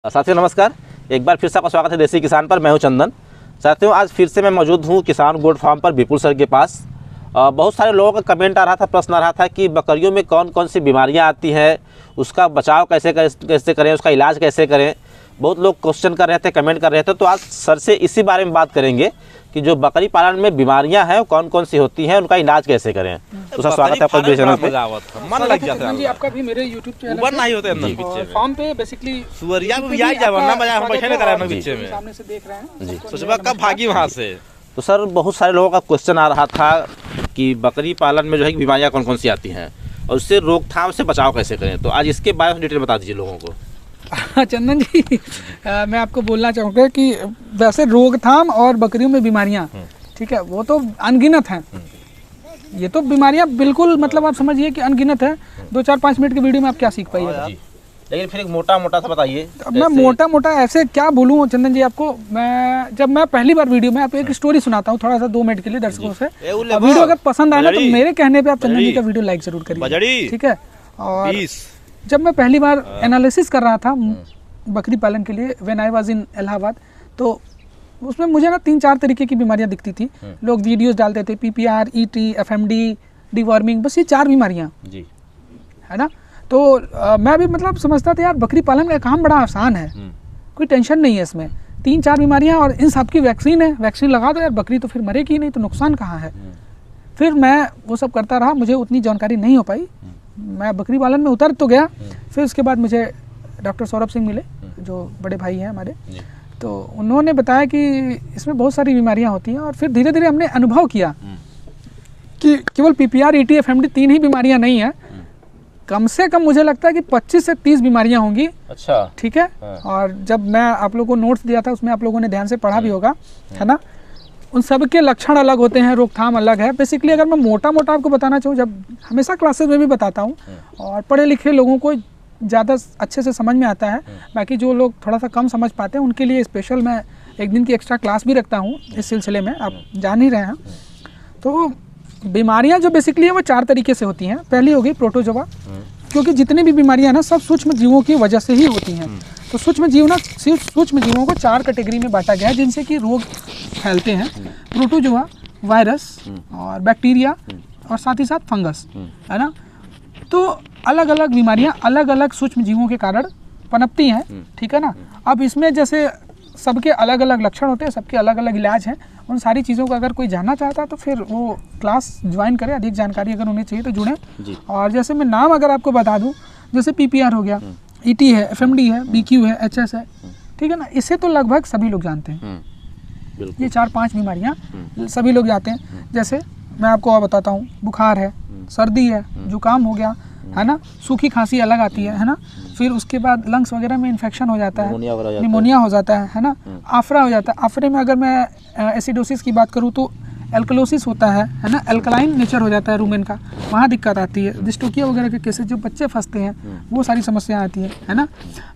साथियों नमस्कार, एक बार फिर से आपका स्वागत है देसी किसान पर। मैं हूं चंदन। साथियों आज फिर से मैं मौजूद हूं किसान गोट फार्म पर विपुल सर के पास। बहुत सारे लोगों का कमेंट आ रहा था, प्रश्न आ रहा था कि बकरियों में कौन कौन सी बीमारियां आती हैं, उसका बचाव कैसे करें, उसका इलाज कैसे करें। बहुत लोग क्वेश्चन कर रहे थे, कमेंट कर रहे थे। तो आज सर से इसी बारे में बात करेंगे कि जो बकरी पालन में बीमारियां हैं कौन कौन सी होती हैं, उनका इलाज कैसे करें। तो सर स्वागत है आपका मेरे चैनल पे। मन लग जाता है जी आपका भी मेरे YouTube चैनल ऊपर नहीं होते अंदर पीछे में फार्म पे बेसिकली सुअरिया भी आई जाए वरना मजा हम बैठे नहीं कराए ना पीछे में सामने से देख रहे हैं जी। सोचबा कब भागी वहां से। तो सर बहुत सारे लोगों का क्वेश्चन आ रहा था कि बकरी पालन में जो है बीमारियां कौन कौन सी आती हैं और उससे रोकथाम से बचाव कैसे करें। तो आज इसके बारे में डिटेल बता दीजिए लोगों को। चंदन जी मैं आपको बोलना चाहूँगा कि वैसे रोकथाम और बकरियों में बीमारियां ठीक है वो तो अनगिनत हैं। ये तो बीमारियां बिल्कुल मतलब आप समझिए कि अनगिनत है। 2-4-5 मिनट की वीडियो में आप क्या सीख पाइएगा। लेकिन फिर एक मोटा मोटा सा बताइए। अब मैं मोटा मोटा ऐसे क्या बोलूँ चंदन जी आपको। मैं पहली बार वीडियो में आपको एक स्टोरी सुनाता हूँ थोड़ा सा 2 मिनट के लिए दर्शकों से। वीडियो अगर पसंद आए ना तो मेरे कहने पे आप चंदन जी का वीडियो लाइक जरूर करिए, ठीक है। और जब मैं पहली बार एनालिसिस कर रहा था बकरी पालन के लिए when I was in Allahabad, तो उसमें मुझे ना 3-4 तरीके की बीमारियां दिखती थी। लोग वीडियोस डालते थे, PPR, ET, FMD, डिवॉर्मिंग, बस ये 4 बीमारियां जी है ना। तो मैं भी मतलब समझता था यार बकरी पालन का काम बड़ा आसान है, कोई टेंशन नहीं है इसमें। 3-4 बीमारियां और इन सब की वैक्सीन है, वैक्सीन लगा दो यार बकरी तो फिर मरेगी नहीं, तो नुकसान कहाँ है। फिर मैं वो सब करता रहा, मुझे उतनी जानकारी नहीं हो पाई। मैं बकरी पालन में उतर तो गया। फिर उसके बाद मुझे डॉक्टर सौरभ सिंह मिले जो बड़े भाई हैं हमारे। तो उन्होंने बताया कि इसमें बहुत सारी बीमारियां होती हैं और फिर धीरे धीरे हमने अनुभव किया कि केवल PPR, ET, FMD 3 ही बीमारियां नहीं हैं। कम से कम मुझे लगता है कि 25 से 30 बीमारियां होंगी। अच्छा, ठीक है। और जब मैं आप लोगों को नोट्स दिया था उसमें आप लोगों ने ध्यान से पढ़ा भी होगा, है ना। उन सब के लक्षण अलग होते हैं, रोकथाम अलग है। बेसिकली अगर मैं मोटा मोटा आपको बताना चाहूँ, जब हमेशा क्लासेस में भी बताता हूँ और पढ़े लिखे लोगों को ज़्यादा अच्छे से समझ में आता है। बाकी जो लोग थोड़ा सा कम समझ पाते हैं उनके लिए स्पेशल मैं एक दिन की एक्स्ट्रा क्लास भी रखता हूँ इस सिलसिले में, आप जान ही रहे हैं। तो बीमारियाँ जो बेसिकली हैं वो 4 तरीके से होती हैं। पहली होगी प्रोटोजोआ, क्योंकि जितनी भी बीमारियाँ ना सब सूक्ष्म जीवों की वजह से ही होती हैं। तो सूक्ष्म जीव ना सिर्फ सूक्ष्म जीवों को 4 कैटेगरी में बांटा गया है जिनसे कि रोग फैलते हैं। प्रोटोजोआ, वायरस और बैक्टीरिया और साथ ही साथ फंगस, है ना। तो अलग अलग बीमारियां अलग अलग सूक्ष्म जीवों के कारण पनपती हैं, ठीक है ना। अब इसमें जैसे सबके अलग अलग लक्षण होते हैं, सबके अलग अलग इलाज हैं। उन सारी चीज़ों को अगर कोई जानना चाहता है तो फिर वो क्लास ज्वाइन करे। अधिक जानकारी अगर उन्हें चाहिए तो जुड़ें। और जैसे मैं नाम अगर आपको बता दूं, जैसे PPR हो गया, ET है, FMD है, BQ है, HS है, ठीक है ना। इसे तो लगभग सभी लोग जानते हैं। ये 4-5 बीमारियाँ सभी लोग जानते हैं। जैसे मैं आपको और बताता हूँ, बुखार है, सर्दी है, जुकाम हो गया, है ना, सूखी खांसी अलग आती है ना। फिर उसके बाद लंग्स वगैरह में इन्फेक्शन हो जाता है, निमोनिया हो जाता है ना। आफरा हो जाता है। आफरे में अगर मैं एसिडोसिस की बात करूँ तो एल्कलोसिस होता है ना। एल्कलाइन नेचर हो जाता है रूमेन का, वहाँ दिक्कत आती है। डिस्टोकिया वगैरह के केसेस जो बच्चे फंसते हैं वो सारी समस्या आती है ना।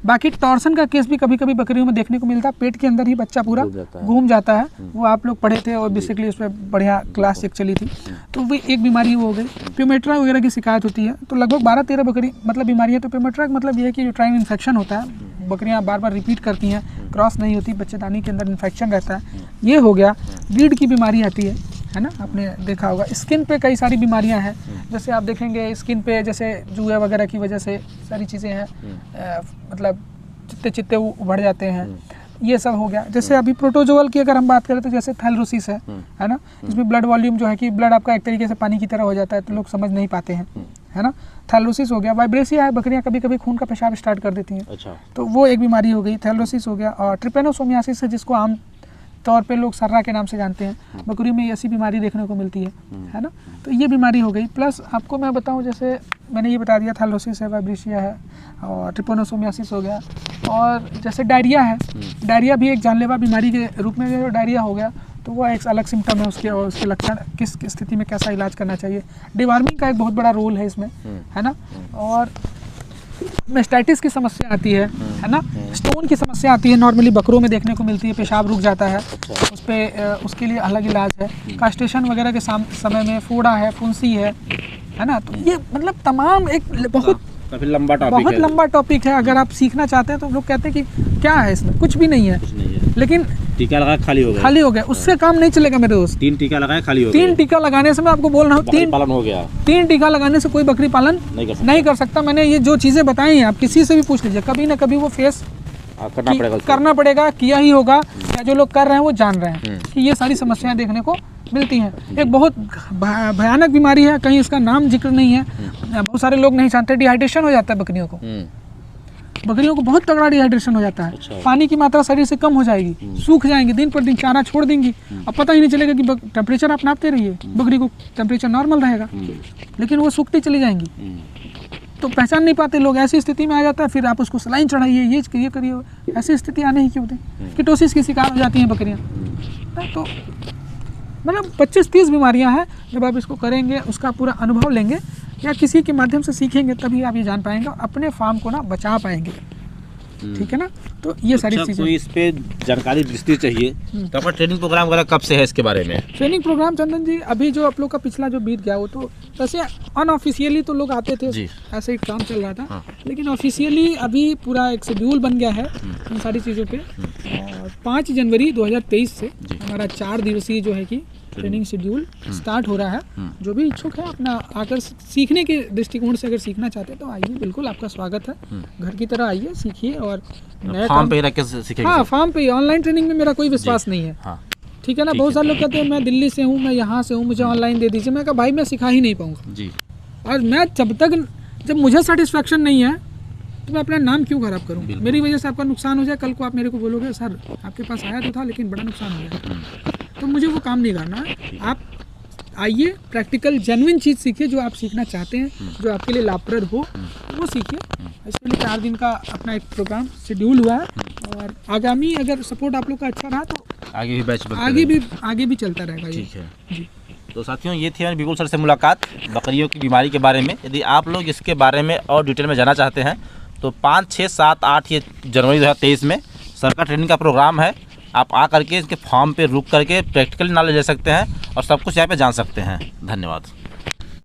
बाकी टॉर्सन का केस भी कभी कभी बकरियों में देखने को मिलता है। पेट के अंदर ही बच्चा पूरा घूम जाता है। वो आप लोग पढ़े थे और बेसिकली उस पर बढ़िया क्लास एक चली थी। तो वो एक बीमारी हो गई। प्यूमेट्रा वगैरह की शिकायत होती है। तो लगभग 12-13 बकरी मतलब बीमारियाँ। तो प्यूमेट्रा का मतलब ये है कि यूट्राइन इन्फेक्शन होता है, बकरियाँ बार बार रिपीट करती हैं, क्रॉस नहीं होती, बच्चेदानी के अंदर इन्फेक्शन रहता है, ये हो गया। रीढ़ की बीमारी आती है ना, आपने देखा होगा। स्किन पे कई सारी बीमारियां हैं, जैसे आप देखेंगे स्किन पे जैसे जुए वगैरह की वजह से सारी चीज़ें हैं, मतलब चित्ते उभर जाते हैं, ये सब हो गया। जैसे अभी प्रोटोजोअल की अगर हम बात करें तो जैसे थैलोसिस है ना। इसमें ब्लड वॉल्यूम जो है कि ब्लड आपका एक तरीके से पानी की तरह हो जाता है, तो लोग समझ नहीं पाते हैं, है ना। थैलोसिस हो गया। वाइब्रेसिया है, बकरियां कभी कभी खून का पेशाब स्टार्ट कर देती हैं। अच्छा। तो वो एक बीमारी हो गई, थैलोसिस हो गया। और ट्रिपेनोसोमियासिस है, जिसको आम तौर पे लोग सर्रा के नाम से जानते हैं। बकरी में ऐसी बीमारी देखने को मिलती है ना। तो ये बीमारी हो गई। प्लस आपको मैं बताऊं, जैसे मैंने ये बता दिया, थैलोसिस है, वाइब्रेसिया है और ट्रिपेनोसोमियासिस हो गया। और जैसे डायरिया है, डायरिया भी एक जानलेवा बीमारी के रूप में जो डायरिया हो गया तो वो एक अलग सिम्टम है उसके, और उसके लक्षण किस स्थिति में कैसा इलाज करना चाहिए। डिवार्मिंग का एक बहुत बड़ा रोल है इसमें, है ना। और मेस्टाइटिस की समस्या आती है ना। स्टोन की समस्या आती है, नॉर्मली बकरों में देखने को मिलती है, पेशाब रुक जाता है। उस पे उसके लिए अलग इलाज है। कास्टेशन वगैरह के समय में फोड़ा है, फुंसी है ना। तो ये मतलब तमाम एक बहुत काफी लंबा टॉपिक बहुत है। लंबा टॉपिक है। अगर आप सीखना चाहते हैं तो लोग कहते हैं कि क्या है इसमें, कुछ भी नहीं है, कुछ नहीं है, लेकिन टीका लगाया खाली हो गया। उससे काम नहीं चलेगा मेरे दोस्त। 3 टीका लगाया खाली हो गया। 3 टीका लगाने से मैं आपको बोल रहा हूँ, बकरी पालन हो गया। 3 टीका लगाने से कोई बकरी पालन नहीं कर सकता। मैंने ये जो चीज़ें बताई हैं, आप किसी से भी पूछ लीजिए, कभी ना कभी वो फेस करना पड़ेगा, किया ही होगा, या जो लोग कर रहे हैं वो जान रहे हैं कि ये सारी समस्याएं देखने को मिलती हैं। एक बहुत भयानक बीमारी है, कहीं इसका नाम जिक्र नहीं है, बहुत सारे लोग नहीं जानते, डिहाइड्रेशन हो जाता है बकरियों को। बकरियों को बहुत तगड़ा डिहाइड्रेशन हो जाता है। अच्छा। पानी की मात्रा शरीर से कम हो जाएगी, सूख जाएंगी, दिन पर दिन चारा छोड़ देंगी, अब पता ही नहीं चलेगा कि टेम्परेचर आप नापते रहिए, बकरी को टेम्परेचर नॉर्मल रहेगा, लेकिन वो सूखती चली जाएंगी, तो पहचान नहीं पाते लोग। ऐसी स्थिति में आ जाता है, फिर आप उसको सलाइन चढ़ाइए, ये करिए, ऐसी स्थिति आने ही क्यों दें। कीटोसिस की शिकार हो जाती हैं बकरियाँ। तो मतलब 25-30 बीमारियां हैं, जब आप इसको करेंगे, उसका पूरा अनुभव लेंगे या किसी के माध्यम से सीखेंगे, तभी आप ये जान पाएंगे, अपने फार्म को ना बचा पाएंगे। ठीक है ना, तो ये सारी चीज़ें। कोई इस पे जानकारी विस्तृत चाहिए तो आपका ट्रेनिंग प्रोग्राम वगैरह कब से है इसके बारे में? ट्रेनिंग प्रोग्राम चंदन जी, अभी जो आप लोग का पिछला जो बीत गया, वो तो वैसे अनऑफिशियली तो लोग आते थे, ऐसे ही काम चल रहा था। हाँ। लेकिन ऑफिशियली अभी पूरा एक शेड्यूल बन गया है इन सारी चीज़ों पे। और 5 जनवरी 2023 से हमारा 4 दिवसीय जो है कि ट्रेनिंग शेड्यूल स्टार्ट हो रहा है। जो भी इच्छुक है अपना आकर सीखने के दृष्टिकोण से अगर सीखना चाहते हैं तो आइए, बिल्कुल आपका स्वागत है। घर की तरह आइए, सीखिए और नया फार्म पे रह के सीखेंगे? हाँ, फार्म पे। ऑनलाइन ट्रेनिंग में मेरा कोई विश्वास नहीं है। हाँ। ठीक है ना, बहुत सारे लोग कहते हैं मैं दिल्ली से हूँ, मैं यहाँ से हूँ, मुझे ऑनलाइन दे दीजिए। मैं कहा भाई मैं सिखा ही नहीं पाऊँगा जी। और मैं जब मुझे सेटिस्फेक्शन नहीं है तो मैं अपना नाम क्यों खराब करूँ? मेरी वजह से आपका नुकसान हो जाए, कल को आप मेरे को बोलोगे सर आपके पास आया तो था लेकिन बड़ा नुकसान हो गया, तो मुझे वो काम नहीं करना है। आप आइए, प्रैक्टिकल जेन्युइन चीज़ सीखिए, जो आप सीखना चाहते हैं, जो आपके लिए लाभप्रद हो, वो सीखिए। इसके लिए 4 दिन का अपना एक प्रोग्राम शेड्यूल हुआ है और आगामी अगर सपोर्ट आप लोग का अच्छा रहा तो आगे भी बैच आगे भी चलता रहेगा ये। ठीक है जी। तो साथियों, ये थी हमारी विपुल सर से मुलाकात बकरियों की बीमारी के बारे में। यदि आप लोग इसके बारे में और डिटेल में जानना चाहते हैं तो 5, 6, 7, 8 ये जनवरी 2023 में सर का ट्रेनिंग का प्रोग्राम है। आप आ करके इसके फॉर्म पे रुक करके प्रैक्टिकल नॉलेज ले सकते हैं और सब कुछ यहाँ पे जान सकते हैं। धन्यवाद।